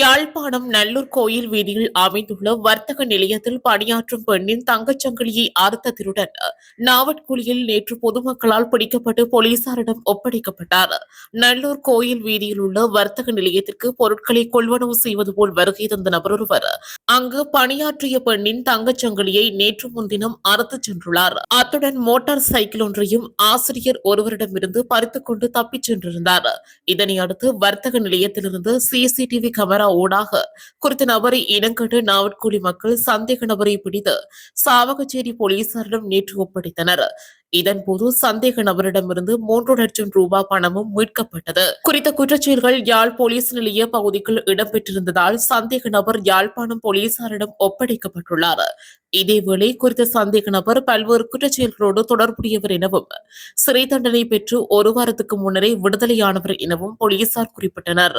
யாழ்ப்பாணம் நல்லூர் கோயில் வீதியில் அமைந்துள்ள வர்த்தக நிலையத்தில் பணியாற்றும் பெண்ணின் தங்கச்சங்கிலியை அறுத்ததுடன் நாவட்குழியில் நேற்று பொதுமக்களால் பிடிக்கப்பட்டு போலீசாரிடம் ஒப்படைக்கப்பட்டார். நல்லூர் கோயில் வீதியில் உள்ள வர்த்தக நிலையத்திற்கு பொருட்களை கொள்வனவு செய்வது போல் வருகை தந்த நபர் ஒருவர் அங்கு பணியாற்றிய பெண்ணின் தங்கச்சங்கிலியை நேற்று முன்தினம் அறுத்துச் சென்றுள்ளார். அத்துடன் மோட்டார் சைக்கிள் ஒன்றையும் ஆசிரியர் ஒருவரிடமிருந்து பறித்துக் கொண்டு தப்பிச் சென்றிருந்தார். இதனை அடுத்து வர்த்தக நிலையத்திலிருந்து சிசிடிவி கேமரா ஊடாக குறித்த நபரை இனங்கண்டு நாவட்குழி மக்கள் சந்தேக நபரை பிடித்து சாவகச்சேரி போலீசாரிடம் நேற்று ஒப்படைத்தனர். இதன்போது சந்தேக நபரிடமிருந்து 3 லட்சம் ரூபாய் பணமும் மீட்கப்பட்டது. குறித்த குற்றச்செயல்கள் யாழ் போலீஸ் நிலைய பகுதிக்குள் இடம்பெற்றிருந்ததால் சந்தேக நபர் யாழ்ப்பாணம் போலீசாரிடம் ஒப்படைக்கப்பட்டுள்ளார். இதேவேளை குறித்த சந்தேக நபர் பல்வேறு குற்றச்செயல்களோடு தொடர்புடையவர் எனவும் சிறை தண்டனை பெற்று 1 வாரத்துக்கு முன்னரே விடுதலையானவர் எனவும் போலீசார் குறிப்பிட்டனர்.